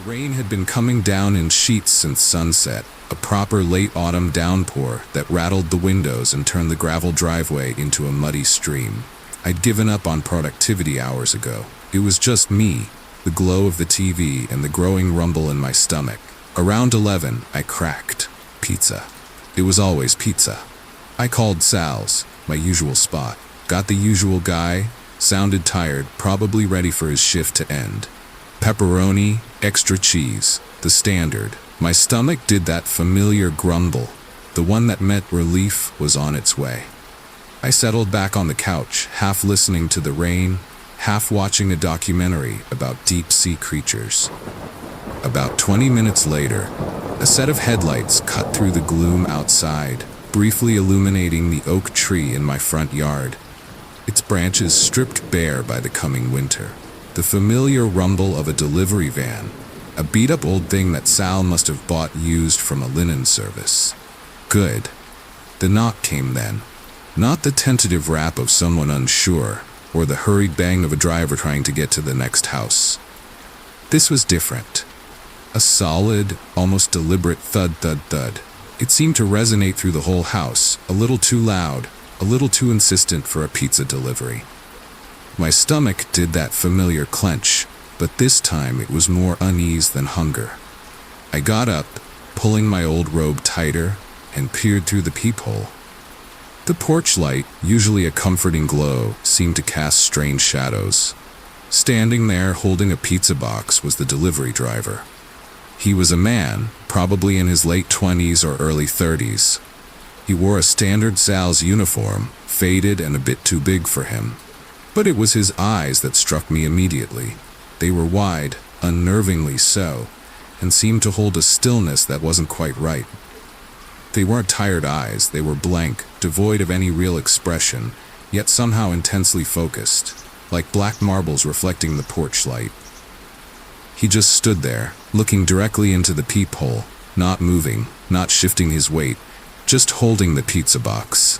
The rain had been coming down in sheets since sunset, a proper late autumn downpour that rattled the windows and turned the gravel driveway into a muddy stream. I'd given up on productivity hours ago. It was just me, the glow of the TV, and the growing rumble in my stomach. Around 11, I cracked. Pizza. It was always pizza. I called Sal's, my usual spot. Got the usual guy, sounded tired, probably ready for his shift to end. Pepperoni, extra cheese, the standard. My stomach did that familiar grumble. The one that meant relief was on its way. I settled back on the couch, half listening to the rain, half watching a documentary about deep-sea creatures. About 20 minutes later, a set of headlights cut through the gloom outside, briefly illuminating the oak tree in my front yard, its branches stripped bare by the coming winter. The familiar rumble of a delivery van, a beat-up old thing that Sal must have bought used from a linen service. Good. The knock came then. Not the tentative rap of someone unsure, or the hurried bang of a driver trying to get to the next house. This was different. A solid, almost deliberate thud-thud-thud. It seemed to resonate through the whole house, a little too loud, a little too insistent for a pizza delivery. My stomach did that familiar clench, but this time it was more unease than hunger. I got up, pulling my old robe tighter, and peered through the peephole. The porch light, usually a comforting glow, seemed to cast strange shadows. Standing there holding a pizza box was the delivery driver. He was a man, probably in his late 20s or early 30s. He wore a standard Sal's uniform, faded and a bit too big for him. But it was his eyes that struck me immediately. They were wide, unnervingly so, and seemed to hold a stillness that wasn't quite right. They weren't tired eyes, they were blank, devoid of any real expression, yet somehow intensely focused, like black marbles reflecting the porch light. He just stood there, looking directly into the peephole, not moving, not shifting his weight, just holding the pizza box.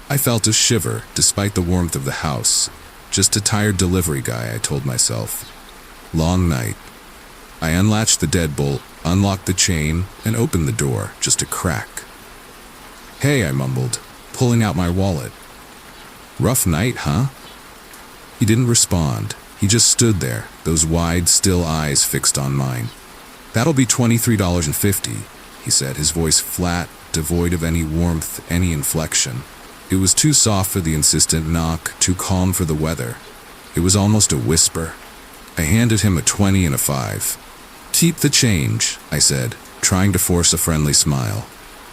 I felt a shiver, despite the warmth of the house. Just a tired delivery guy, I told myself. Long night. I unlatched the deadbolt, unlocked the chain, and opened the door, just a crack. "Hey," I mumbled, pulling out my wallet. "Rough night, huh?" He didn't respond. He just stood there, those wide, still eyes fixed on mine. "That'll be $23.50, he said, his voice flat, devoid of any warmth, any inflection. It was too soft for the insistent knock, too calm for the weather. It was almost a whisper. I handed him a 20 and a 5. "Keep the change," I said, trying to force a friendly smile.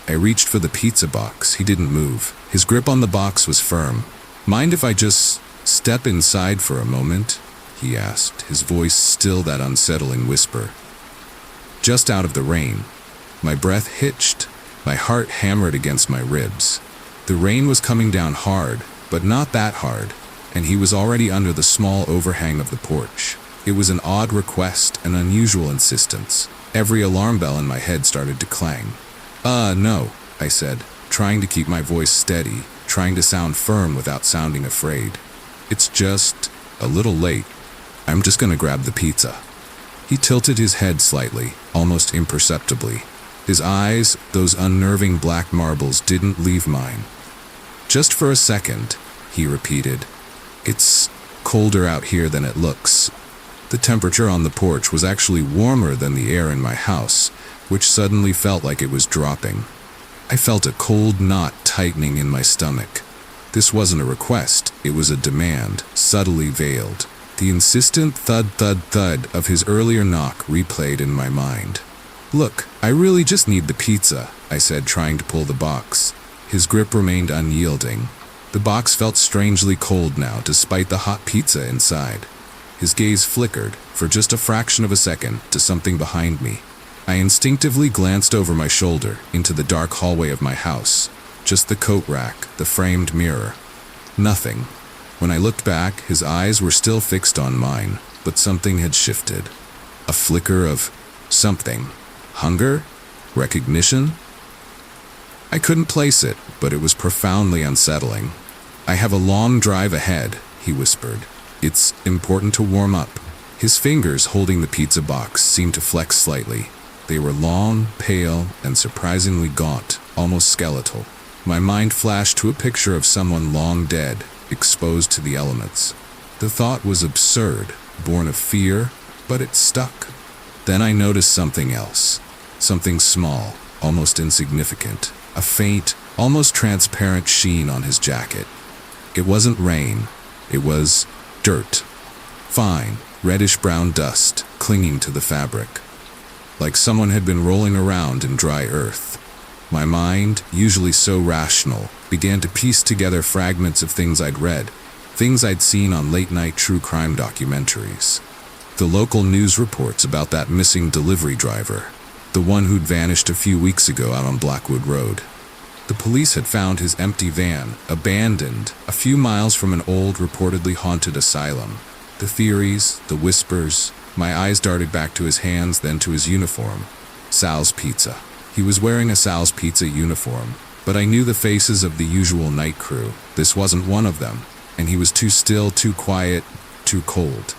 I reached for the pizza box. He didn't move. His grip on the box was firm. "Mind if I just step inside for a moment?" he asked, his voice still that unsettling whisper. Just out of the rain. My breath hitched. My heart hammered against my ribs. The rain was coming down hard, but not that hard, and he was already under the small overhang of the porch. It was an odd request, an unusual insistence. Every alarm bell in my head started to clang. No," I said, trying to keep my voice steady, trying to sound firm without sounding afraid. "It's just a little late. I'm just gonna grab the pizza." He tilted his head slightly, almost imperceptibly. His eyes, those unnerving black marbles, didn't leave mine. "Just for a second," he repeated. "It's colder out here than it looks." The temperature on the porch was actually warmer than the air in my house, which suddenly felt like it was dropping. I felt a cold knot tightening in my stomach. This wasn't a request, it was a demand, subtly veiled. The insistent thud-thud-thud of his earlier knock replayed in my mind. "Look, I really just need the pizza," I said, trying to pull the box. His grip remained unyielding. The box felt strangely cold now, despite the hot pizza inside. His gaze flickered, for just a fraction of a second, to something behind me. I instinctively glanced over my shoulder, into the dark hallway of my house. Just the coat rack, the framed mirror. Nothing. When I looked back, his eyes were still fixed on mine, but something had shifted. A flicker of something. Hunger? Recognition? I couldn't place it, but it was profoundly unsettling. "I have a long drive ahead," he whispered. "It's important to warm up." His fingers holding the pizza box seemed to flex slightly. They were long, pale, and surprisingly gaunt, almost skeletal. My mind flashed to a picture of someone long dead, exposed to the elements. The thought was absurd, born of fear, but it stuck. Then I noticed something else. Something small, almost insignificant. A faint, almost transparent sheen on his jacket. It wasn't rain. It was dirt. Fine, reddish-brown dust clinging to the fabric. Like someone had been rolling around in dry earth. My mind, usually so rational, began to piece together fragments of things I'd read, things I'd seen on late-night true crime documentaries. The local news reports about that missing delivery driver, the one who'd vanished a few weeks ago out on Blackwood Road. The police had found his empty van, abandoned, a few miles from an old, reportedly haunted asylum. The theories, the whispers. My eyes darted back to his hands, then to his uniform. Sal's Pizza. He was wearing a Sal's Pizza uniform, but I knew the faces of the usual night crew. This wasn't one of them, and he was too still, too quiet, too cold.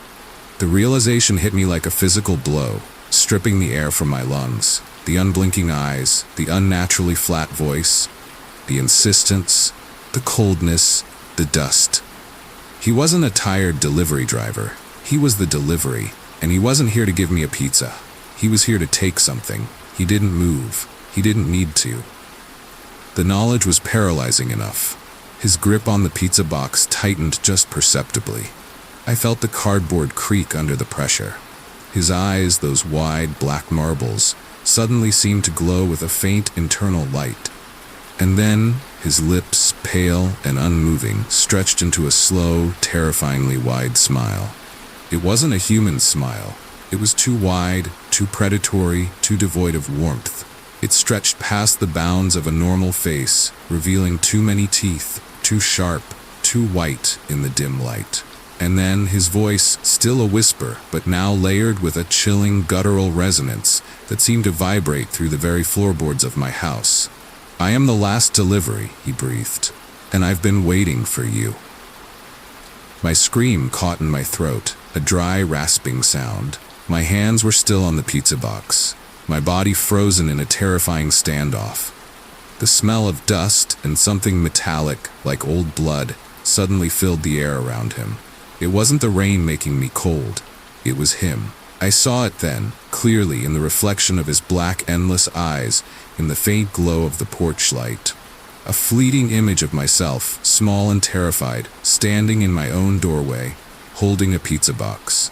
The realization hit me like a physical blow, stripping the air from my lungs. The unblinking eyes, the unnaturally flat voice, the insistence, the coldness, the dust. He wasn't a tired delivery driver. He was the delivery. And he wasn't here to give me a pizza. He was here to take something. He didn't move. He didn't need to. The knowledge was paralyzing enough. His grip on the pizza box tightened just perceptibly. I felt the cardboard creak under the pressure. His eyes, those wide black marbles, suddenly seemed to glow with a faint internal light. And then, his lips, pale and unmoving, stretched into a slow, terrifyingly wide smile. It wasn't a human smile. It was too wide, too predatory, too devoid of warmth. It stretched past the bounds of a normal face, revealing too many teeth, too sharp, too white in the dim light. And then his voice, still a whisper, but now layered with a chilling, guttural resonance that seemed to vibrate through the very floorboards of my house. "I am the last delivery," he breathed, "and I've been waiting for you." My scream caught in my throat, a dry, rasping sound. My hands were still on the pizza box, my body frozen in a terrifying standoff. The smell of dust and something metallic, like old blood, suddenly filled the air around him. It wasn't the rain making me cold. It was him. I saw it then, clearly in the reflection of his black, endless eyes, in the faint glow of the porch light. A fleeting image of myself, small and terrified, standing in my own doorway, holding a pizza box.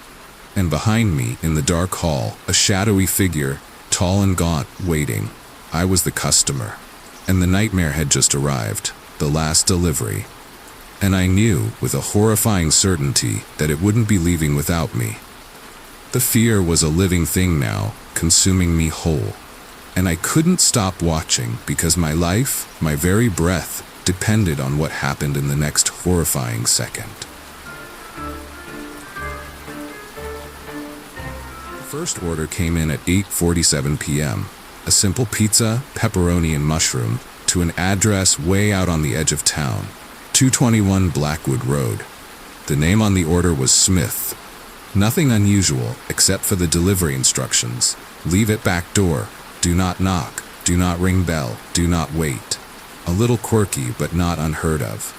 And behind me, in the dark hall, a shadowy figure, tall and gaunt, waiting. I was the customer. And the nightmare had just arrived, the last delivery. And I knew, with a horrifying certainty, that it wouldn't be leaving without me. The fear was a living thing now, consuming me whole. And I couldn't stop watching because my life, my very breath, depended on what happened in the next horrifying second. The first order came in at 8:47 p.m. A simple pizza, pepperoni and mushroom, to an address way out on the edge of town, 221 Blackwood Road. The name on the order was Smith. Nothing unusual except for the delivery instructions. Leave it back door. Do not knock. Do not ring bell. Do not wait. A little quirky, but not unheard of.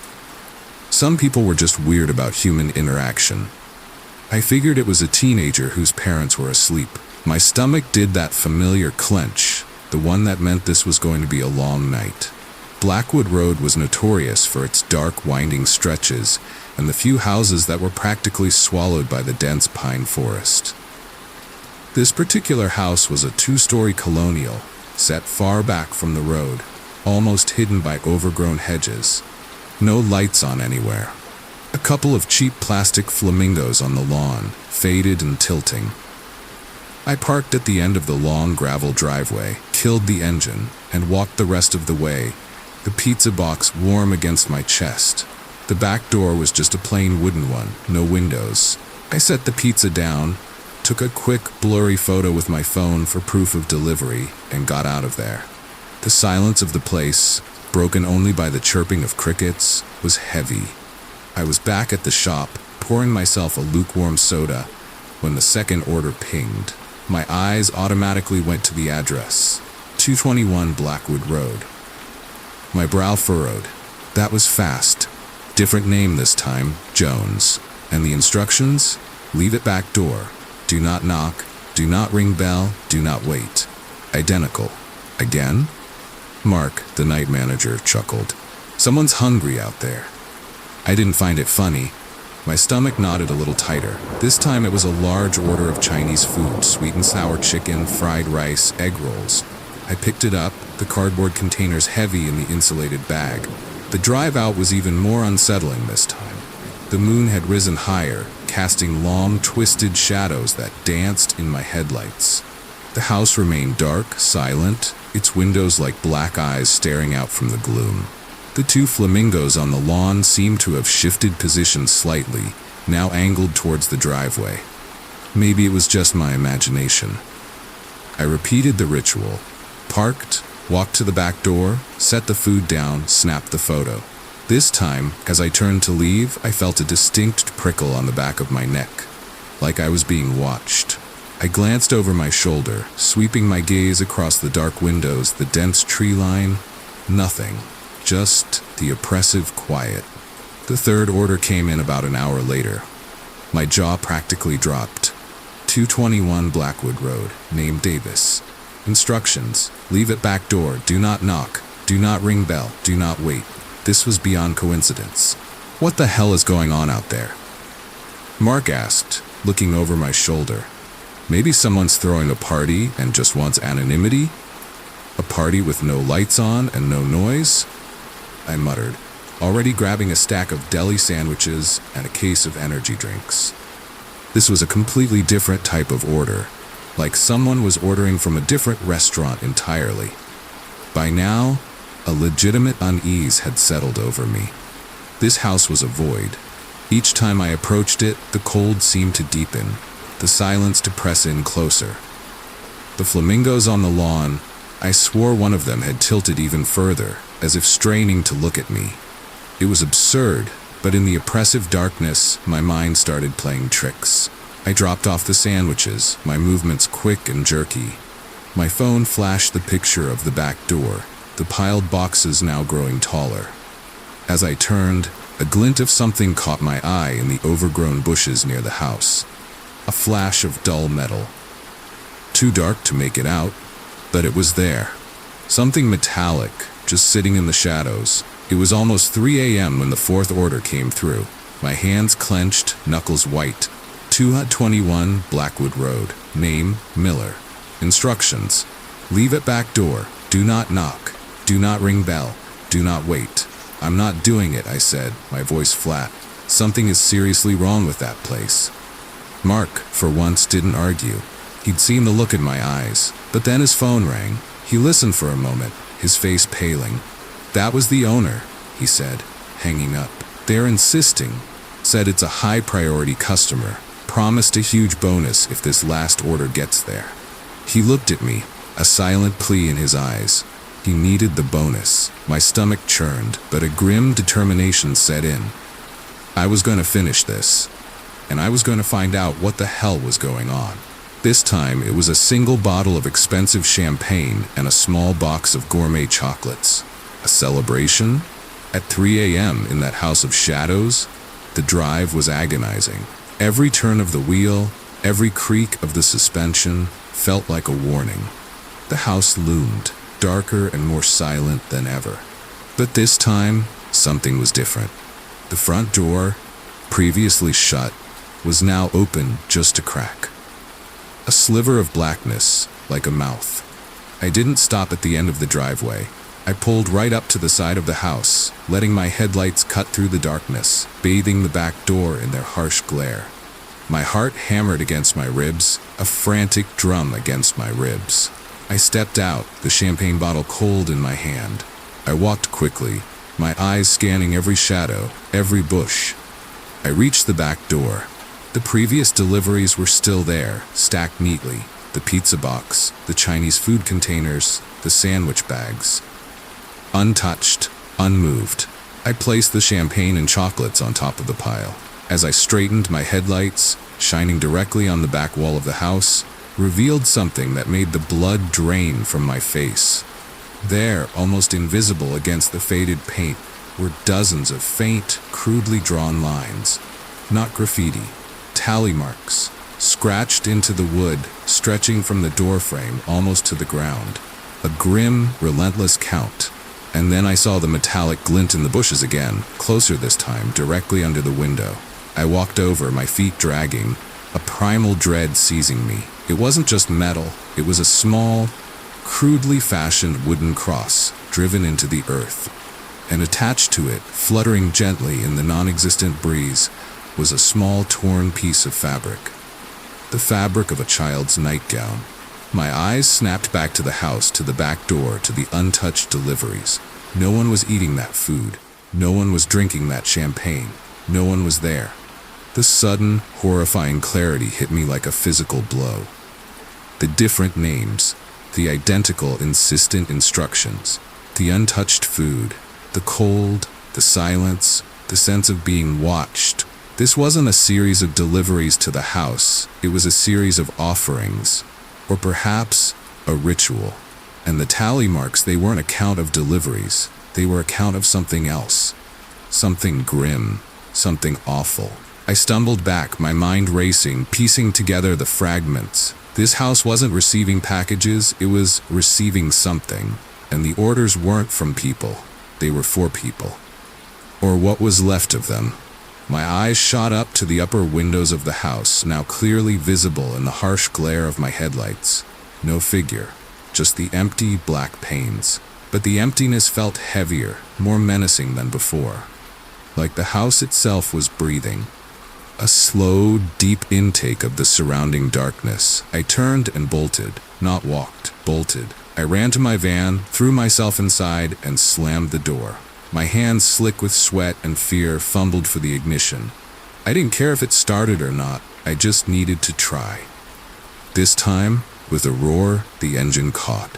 Some people were just weird about human interaction. I figured it was a teenager whose parents were asleep. My stomach did that familiar clench, the one that meant this was going to be a long night. Blackwood Road was notorious for its dark, winding stretches and the few houses that were practically swallowed by the dense pine forest. This particular house was a two-story colonial, set far back from the road, almost hidden by overgrown hedges. No lights on anywhere. A couple of cheap plastic flamingos on the lawn, faded and tilting. I parked at the end of the long gravel driveway, killed the engine, and walked the rest of the way, the pizza box warm against my chest. The back door was just a plain wooden one, no windows. I set the pizza down, took a quick, blurry photo with my phone for proof of delivery, and got out of there. The silence of the place, broken only by the chirping of crickets, was heavy. I was back at the shop, pouring myself a lukewarm soda, When the second order pinged, my eyes automatically went to the address, 221 Blackwood Road. My brow furrowed. That was fast. Different name this time, Jones. And the instructions? Leave it back door. Do not knock. Do not ring bell. Do not wait. Identical. Again? Mark, the night manager, chuckled. Someone's hungry out there. I didn't find it funny. My stomach knotted a little tighter. This time it was a large order of Chinese food, sweet and sour chicken, fried rice, egg rolls. I picked it up, the cardboard containers heavy in the insulated bag. The drive out was even more unsettling this time. The moon had risen higher, casting long, twisted shadows that danced in my headlights. The house remained dark, silent, its windows like black eyes staring out from the gloom. The two flamingos on the lawn seemed to have shifted positions slightly, now angled towards the driveway. Maybe it was just my imagination. I repeated the ritual. Parked, walked to the back door, set the food down, snapped the photo. This time, as I turned to leave, I felt a distinct prickle on the back of my neck, like I was being watched. I glanced over my shoulder, sweeping my gaze across the dark windows, the dense tree line. Nothing. Just the oppressive quiet. The third order came in about an hour later. My jaw practically dropped. 221 Blackwood Road, name Davis. Instructions: leave it back door, do not knock, do not ring bell, do not wait. This was beyond coincidence. What the hell is going on out there? Mark asked, looking over my shoulder. Maybe someone's throwing a party and just wants anonymity? A party with no lights on and no noise? I muttered, already grabbing a stack of deli sandwiches and a case of energy drinks. This was a completely different type of order, like someone was ordering from a different restaurant entirely. By now, a legitimate unease had settled over me. This house was a void. Each time I approached it, the cold seemed to deepen, the silence to press in closer. The flamingos on the lawn, I swore one of them had tilted even further, as if straining to look at me. It was absurd, but in the oppressive darkness, my mind started playing tricks. I dropped off the sandwiches, my movements quick and jerky. My phone flashed the picture of the back door, the piled boxes now growing taller. As I turned, a glint of something caught my eye in the overgrown bushes near the house. A flash of dull metal. Too dark to make it out, but it was there. Something metallic, just sitting in the shadows. It was almost 3 a.m. when the fourth order came through. My hands clenched, knuckles white. 221 Blackwood Road. Name, Miller. Instructions: leave it back door. Do not knock. Do not ring bell. Do not wait. I'm not doing it, I said, my voice flat. Something is seriously wrong with that place. Mark, for once, didn't argue. He'd seen the look in my eyes, but then his phone rang. He listened for a moment, his face paling. That was the owner, he said, hanging up. They're insisting. Said it's a high-priority customer. Promised a huge bonus if this last order gets there. He looked at me, a silent plea in his eyes. He needed the bonus. My stomach churned, but a grim determination set in. I was going to finish this, and I was going to find out what the hell was going on. This time, it was a single bottle of expensive champagne and a small box of gourmet chocolates. A celebration? At 3 a.m. in that house of shadows? The drive was agonizing. Every turn of the wheel, every creak of the suspension felt like a warning. The house loomed, darker and more silent than ever. But this time, something was different. The front door, previously shut, was now open just a crack. A sliver of blackness, like a mouth. I didn't stop at the end of the driveway. I pulled right up to the side of the house, letting my headlights cut through the darkness, bathing the back door in their harsh glare. My heart hammered against my ribs, a frantic drum against my ribs. I stepped out, the champagne bottle cold in my hand. I walked quickly, my eyes scanning every shadow, every bush. I reached the back door. The previous deliveries were still there, stacked neatly. The pizza box, the Chinese food containers, the sandwich bags. Untouched, unmoved. I placed the champagne and chocolates on top of the pile. As I straightened my headlights, shining directly on the back wall of the house, revealed something that made the blood drain from my face. There, almost invisible against the faded paint, were dozens of faint, crudely drawn lines. Not graffiti, tally marks, scratched into the wood, stretching from the doorframe almost to the ground. A grim, relentless count. And then I saw the metallic glint in the bushes again, closer this time, directly under the window. I walked over, my feet dragging, a primal dread seizing me. It wasn't just metal, it was a small, crudely fashioned wooden cross, driven into the earth. And attached to it, fluttering gently in the non-existent breeze, was a small torn piece of fabric. The fabric of a child's nightgown. My eyes snapped back to the house, to the back door, to the untouched deliveries. No one was eating that food. No one was drinking that champagne. No one was there. The sudden, horrifying clarity hit me like a physical blow. The different names, the identical, insistent instructions, the untouched food, the cold, the silence, the sense of being watched. This wasn't a series of deliveries to the house. It was a series of offerings, or perhaps a ritual. And the tally marks, they weren't a count of deliveries. They were a count of something else. Something grim, something awful. I stumbled back, my mind racing, piecing together the fragments. This house wasn't receiving packages, it was receiving something. And the orders weren't from people, they were for people. Or what was left of them. My eyes shot up to the upper windows of the house, now clearly visible in the harsh glare of my headlights. No figure, just the empty black panes. But the emptiness felt heavier, more menacing than before. Like the house itself was breathing. A slow, deep intake of the surrounding darkness. I turned and bolted, not walked, bolted. I ran to my van, threw myself inside, and slammed the door. My hands, slick with sweat and fear, fumbled for the ignition. I didn't care if it started or not, I just needed to try. This time, with a roar, the engine caught.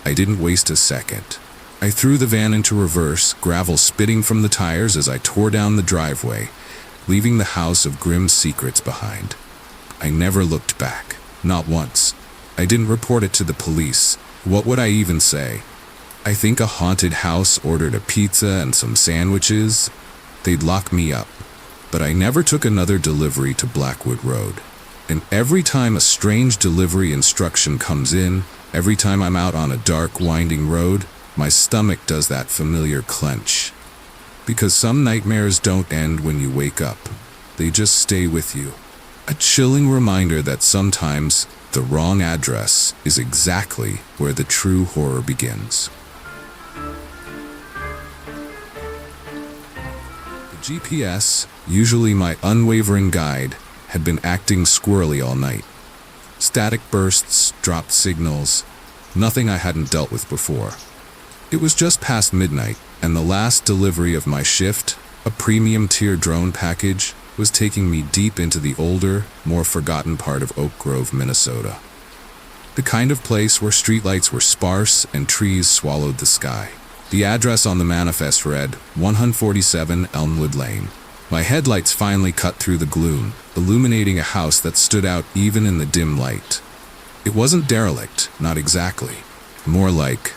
I didn't waste a second. I threw the van into reverse, gravel spitting from the tires as I tore down the driveway, leaving the house of grim secrets behind. I never looked back, not once. I didn't report it to the police. What would I even say? I think a haunted house ordered a pizza and some sandwiches. They'd lock me up. But I never took another delivery to Blackwood Road. And every time a strange delivery instruction comes in, every time I'm out on a dark, winding road, my stomach does that familiar clench. Because some nightmares don't end when you wake up. They just stay with you. A chilling reminder that sometimes the wrong address is exactly where the true horror begins. The GPS, usually my unwavering guide, had been acting squirrely all night. Static bursts, dropped signals, nothing I hadn't dealt with before. It was just past midnight, and the last delivery of my shift, a premium tier drone package, was taking me deep into the older, more forgotten part of Oak Grove, Minnesota. The kind of place where streetlights were sparse and trees swallowed the sky. The address on the manifest read 147 Elmwood Lane. My headlights finally cut through the gloom, illuminating a house that stood out even in the dim light. It wasn't derelict, not exactly. More like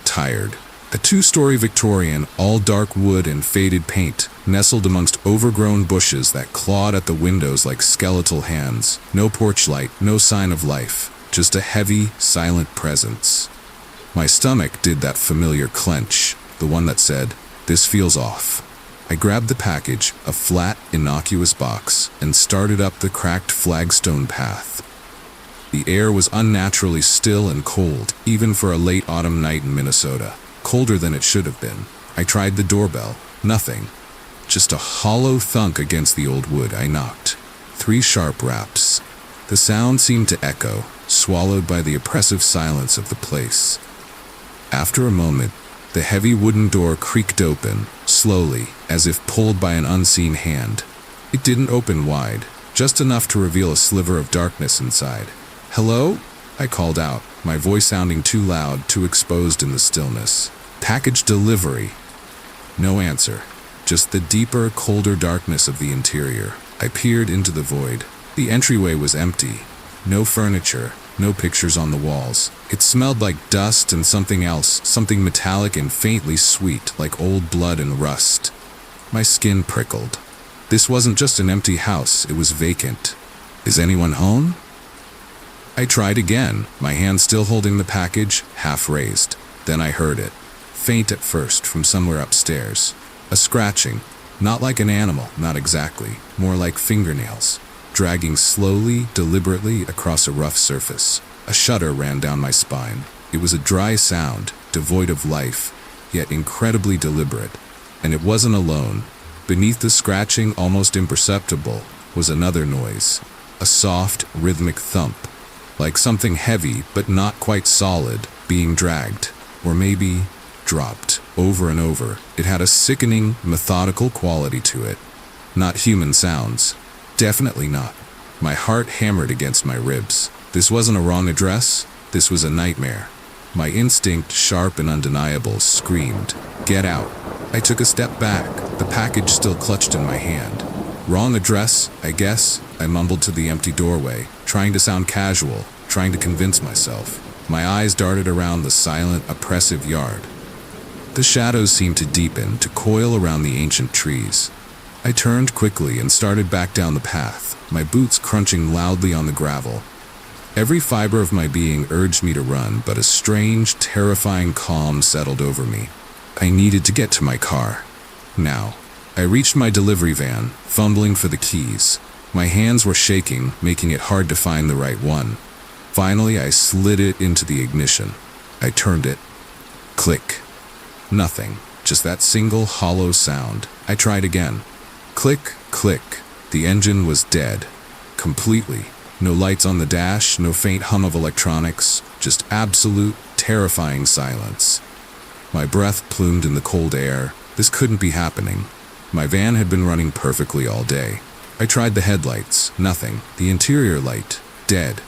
tired. A two-story Victorian, all dark wood and faded paint, nestled amongst overgrown bushes that clawed at the windows like skeletal hands. No porch light, no sign of life, just a heavy, silent presence. My stomach did that familiar clench, the one that said, "This feels off." I grabbed the package, a flat, innocuous box, and started up the cracked flagstone path. The air was unnaturally still and cold, even for a late autumn night in Minnesota. Colder than it should have been. I tried the doorbell. Nothing. Just a hollow thunk against the old wood. I knocked. 3 sharp raps. The sound seemed to echo, swallowed by the oppressive silence of the place. After a moment, the heavy wooden door creaked open, slowly, as if pulled by an unseen hand. It didn't open wide, just enough to reveal a sliver of darkness inside. "Hello?" I called out, my voice sounding too loud, too exposed in the stillness. "Package delivery." No answer, just the deeper, colder darkness of the interior. I peered into the void. The entryway was empty. No furniture, no pictures on the walls. It smelled like dust and something else, something metallic and faintly sweet, like old blood and rust. My skin prickled. This wasn't just an empty house, it was vacant. Is anyone home? I tried again, my hand still holding the package, half raised. Then I heard it, faint at first, from somewhere upstairs. A scratching, not like an animal, not exactly, more like fingernails, dragging slowly, deliberately across a rough surface. A shudder ran down my spine. It was a dry sound, devoid of life, yet incredibly deliberate. And it wasn't alone. Beneath the scratching, almost imperceptible, was another noise. A soft, rhythmic thump, like something heavy but not quite solid, being dragged, or maybe dropped, over and over. It had a sickening, methodical quality to it. Not human sounds. Definitely not. My heart hammered against my ribs. This wasn't a wrong address. This was a nightmare. My instinct, sharp and undeniable, screamed, "Get out." I took a step back, the package still clutched in my hand. "Wrong address, I guess," I mumbled to the empty doorway, trying to sound casual, trying to convince myself. My eyes darted around the silent, oppressive yard. The shadows seemed to deepen, to coil around the ancient trees. I turned quickly and started back down the path, my boots crunching loudly on the gravel. Every fiber of my being urged me to run, but a strange, terrifying calm settled over me. I needed to get to my car. Now. I reached my delivery van, fumbling for the keys. My hands were shaking, making it hard to find the right one. Finally, I slid it into the ignition. I turned it. Click. Nothing. Just that single hollow sound. I tried again. Click, click. The engine was dead. Completely. No lights on the dash, no faint hum of electronics, just absolute, terrifying silence. My breath plumed in the cold air. This couldn't be happening. My van had been running perfectly all day. I tried the headlights. Nothing. The interior light. Dead.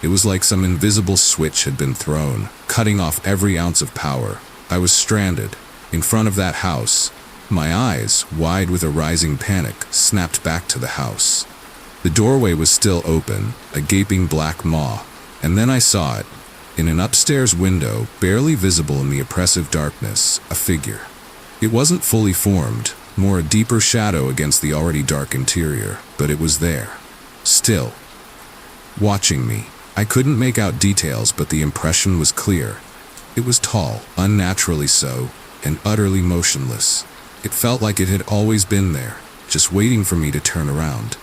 It was like some invisible switch had been thrown, cutting off every ounce of power. I was stranded, in front of that house. My eyes, wide with a rising panic, snapped back to the house. The doorway was still open, a gaping black maw, and then I saw it. In an upstairs window, barely visible in the oppressive darkness, a figure. It wasn't fully formed, more a deeper shadow against the already dark interior, but it was there. Still. Watching me. I couldn't make out details, but the impression was clear. It was tall, unnaturally so, and utterly motionless. It felt like it had always been there, just waiting for me to turn around.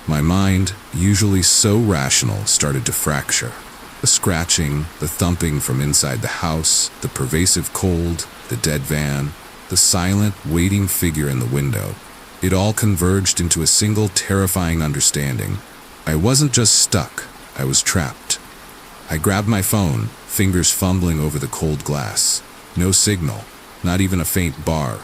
My mind, usually so rational, started to fracture. The scratching, the thumping from inside the house, the pervasive cold, the dead van, the silent, waiting figure in the window. It all converged into a single terrifying understanding. I wasn't just stuck, I was trapped. I grabbed my phone, fingers fumbling over the cold glass. No signal, not even a faint bar.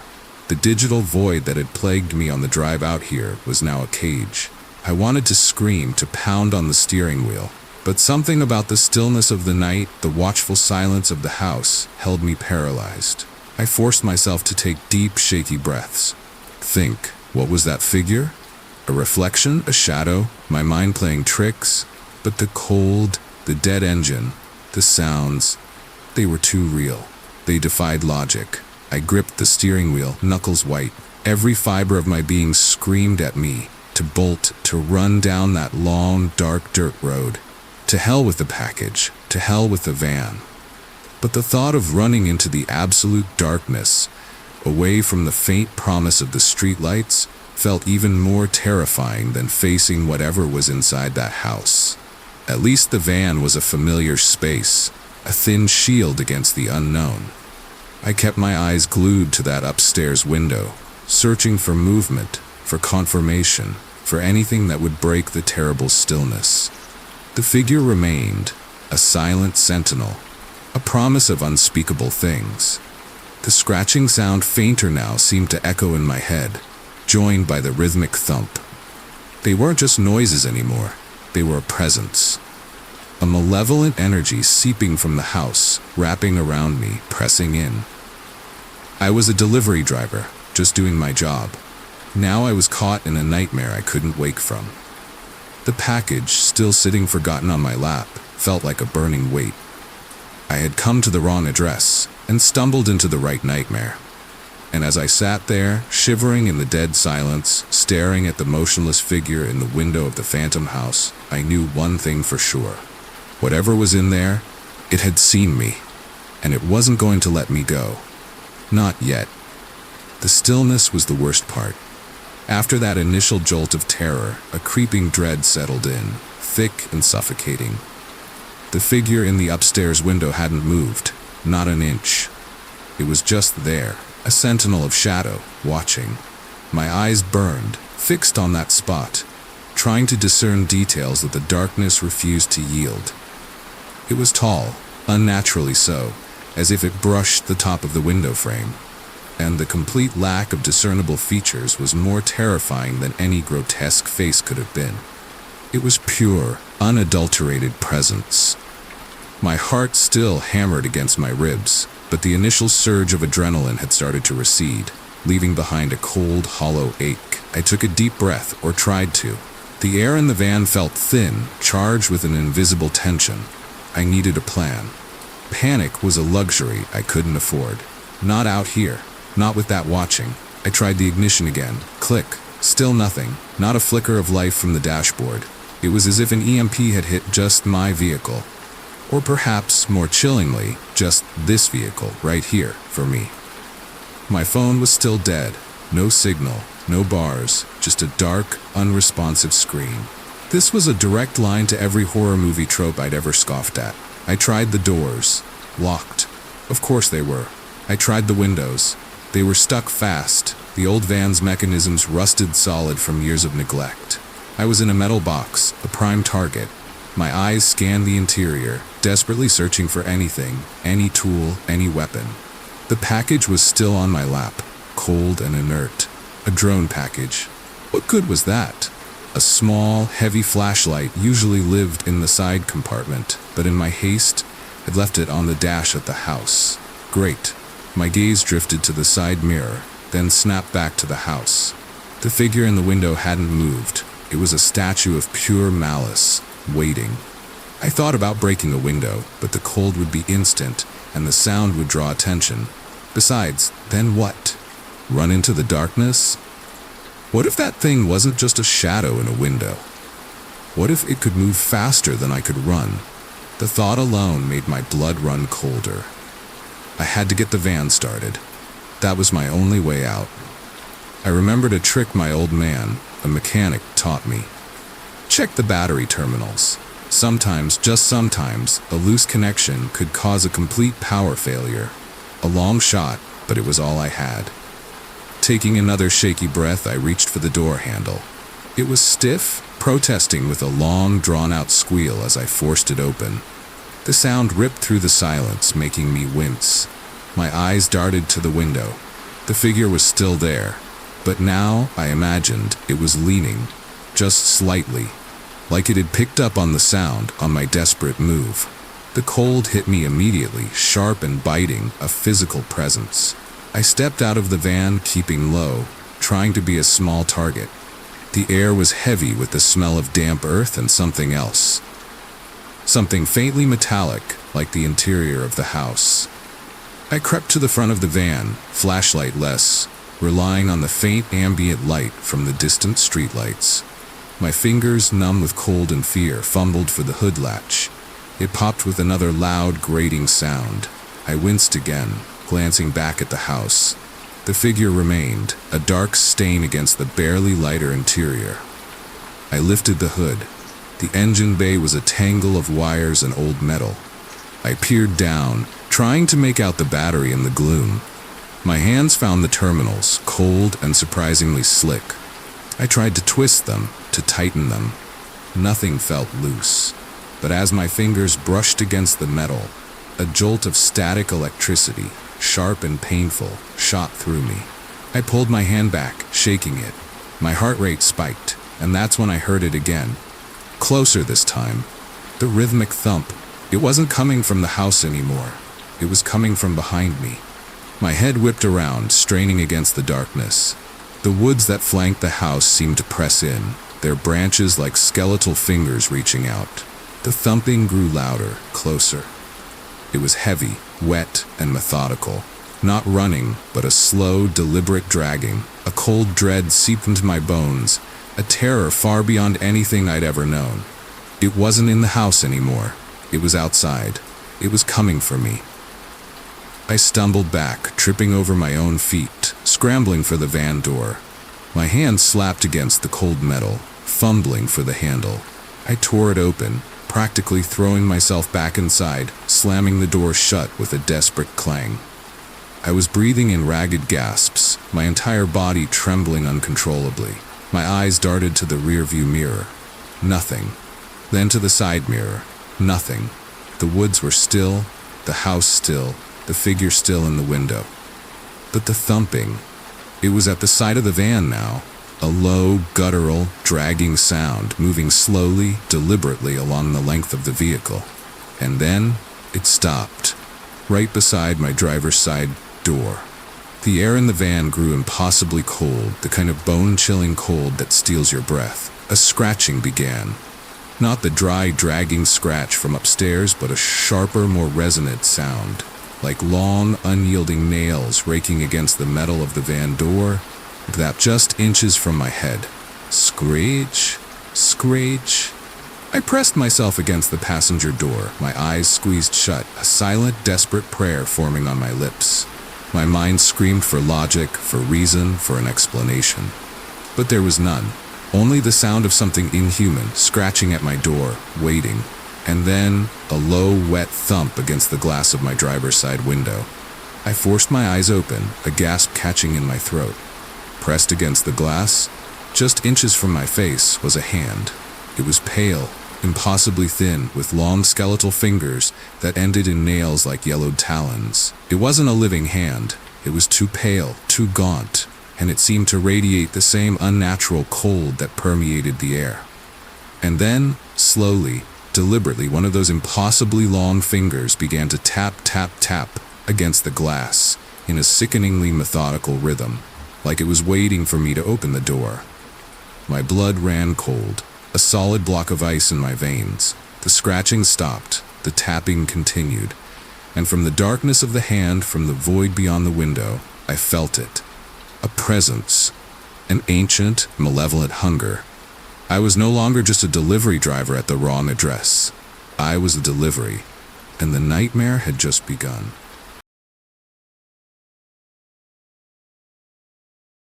The digital void that had plagued me on the drive out here was now a cage. I wanted to scream, to pound on the steering wheel, but something about the stillness of the night, the watchful silence of the house, held me paralyzed. I forced myself to take deep, shaky breaths. Think, what was that figure? A reflection, a shadow, my mind playing tricks? But the cold, the dead engine, the sounds, they were too real. They defied logic. I gripped the steering wheel, knuckles white. Every fiber of my being screamed at me to bolt, to run down that long, dark dirt road. To hell with the package, to hell with the van. But the thought of running into the absolute darkness, away from the faint promise of the streetlights, felt even more terrifying than facing whatever was inside that house. At least the van was a familiar space, a thin shield against the unknown. I kept my eyes glued to that upstairs window, searching for movement, for confirmation, for anything that would break the terrible stillness. The figure remained, a silent sentinel, a promise of unspeakable things. The scratching sound, fainter now, seemed to echo in my head, joined by the rhythmic thump. They weren't just noises anymore, they were a presence. A malevolent energy seeping from the house, wrapping around me, pressing in. I was a delivery driver, just doing my job. Now I was caught in a nightmare I couldn't wake from. The package, still sitting forgotten on my lap, felt like a burning weight. I had come to the wrong address and stumbled into the right nightmare. And as I sat there, shivering in the dead silence, staring at the motionless figure in the window of the phantom house, I knew one thing for sure. Whatever was in there, it had seen me, and it wasn't going to let me go. Not yet. The stillness was the worst part. After that initial jolt of terror, a creeping dread settled in, thick and suffocating. The figure in the upstairs window hadn't moved, not an inch. It was just there, a sentinel of shadow, watching. My eyes burned, fixed on that spot, trying to discern details that the darkness refused to yield. It was tall, unnaturally so, as if it brushed the top of the window frame, and the complete lack of discernible features was more terrifying than any grotesque face could have been. It was pure, unadulterated presence. My heart still hammered against my ribs, but the initial surge of adrenaline had started to recede, leaving behind a cold, hollow ache. I took a deep breath, or tried to. The air in the van felt thin, charged with an invisible tension. I needed a plan. Panic was a luxury I couldn't afford. Not out here. Not with that watching. I tried the ignition again. Click. Still nothing. Not a flicker of life from the dashboard. It was as if an EMP had hit just my vehicle. Or perhaps, more chillingly, just this vehicle, right here, for me. My phone was still dead. No signal, no bars, just a dark, unresponsive screen. This was a direct line to every horror movie trope I'd ever scoffed at. I tried the doors. Locked. Of course they were. I tried the windows. They were stuck fast, the old van's mechanisms rusted solid from years of neglect. I was in a metal box, a prime target. My eyes scanned the interior, desperately searching for anything, any tool, any weapon. The package was still on my lap, cold and inert. A drone package. What good was that? A small, heavy flashlight usually lived in the side compartment, but in my haste, I'd left it on the dash at the house. Great. My gaze drifted to the side mirror, then snapped back to the house. The figure in the window hadn't moved. It was a statue of pure malice, waiting. I thought about breaking a window, but the cold would be instant, and the sound would draw attention. Besides, then what? Run into the darkness? What if that thing wasn't just a shadow in a window? What if it could move faster than I could run? The thought alone made my blood run colder. I had to get the van started. That was my only way out. I remembered a trick my old man, a mechanic, taught me. Check the battery terminals. Sometimes, just sometimes, a loose connection could cause a complete power failure. A long shot, but it was all I had. Taking another shaky breath, I reached for the door handle. It was stiff, protesting with a long, drawn-out squeal as I forced it open. The sound ripped through the silence, making me wince. My eyes darted to the window. The figure was still there, but now I imagined it was leaning, just slightly, like it had picked up on the sound on my desperate move. The cold hit me immediately, sharp and biting, a physical presence. I stepped out of the van, keeping low, trying to be a small target. The air was heavy with the smell of damp earth and something else. Something faintly metallic, like the interior of the house. I crept to the front of the van, flashlight less, relying on the faint ambient light from the distant streetlights. My fingers, numb with cold and fear, fumbled for the hood latch. It popped with another loud, grating sound. I winced again, glancing back at the house. The figure remained, a dark stain against the barely lighter interior. I lifted the hood. The engine bay was a tangle of wires and old metal. I peered down, trying to make out the battery in the gloom. My hands found the terminals, cold and surprisingly slick. I tried to twist them, to tighten them. Nothing felt loose. But as my fingers brushed against the metal, a jolt of static electricity, sharp and painful, shot through me. I pulled my hand back, shaking it. My heart rate spiked, and that's when I heard it again. Closer this time. The rhythmic thump. It wasn't coming from the house anymore. It was coming from behind me. My head whipped around, straining against the darkness. The woods that flanked the house seemed to press in. their branches like skeletal fingers reaching out. The thumping grew louder, closer. It was heavy, wet, and methodical. Not running, but a slow, deliberate dragging. A cold dread seeped into my bones, a terror far beyond anything I'd ever known. It wasn't in the house anymore. It was outside. It was coming for me. I stumbled back, tripping over my own feet, scrambling for the van door. My hand slapped against the cold metal, fumbling for the handle. I tore it open, practically throwing myself back inside, slamming the door shut with a desperate clang. I was breathing in ragged gasps, my entire body trembling uncontrollably. My eyes darted to the rearview mirror. Nothing. Then to the side mirror. Nothing. The woods were still, the house still, the figure still in the window. But the thumping. It was at the side of the van now. A low, guttural, dragging sound, moving slowly, deliberately along the length of the vehicle. And then, it stopped, right beside my driver's side door. The air in the van grew impossibly cold, the kind of bone-chilling cold that steals your breath. A scratching began. Not the dry, dragging scratch from upstairs, but a sharper, more resonant sound, like long, unyielding nails raking against the metal of the van door, that just inches from my head. Screech, screech. I pressed myself against the passenger door, my eyes squeezed shut, a silent, desperate prayer forming on my lips. My mind screamed for logic, for reason, for an explanation. But there was none. Only the sound of something inhuman, scratching at my door, waiting. And then, a low, wet thump against the glass of my driver's side window. I forced my eyes open, a gasp catching in my throat. Pressed against the glass, just inches from my face, was a hand. It was pale, impossibly thin, with long skeletal fingers that ended in nails like yellowed talons. It wasn't a living hand. It was too pale, too gaunt, and it seemed to radiate the same unnatural cold that permeated the air. And then, slowly, deliberately, one of those impossibly long fingers began to tap, tap, tap against the glass in a sickeningly methodical rhythm, like it was waiting for me to open the door. My blood ran cold, a solid block of ice in my veins. The scratching stopped, the tapping continued, and from the darkness of the hand, from the void beyond the window, I felt it. A presence, an ancient, malevolent hunger. I was no longer just a delivery driver at the wrong address. I was a delivery, and the nightmare had just begun.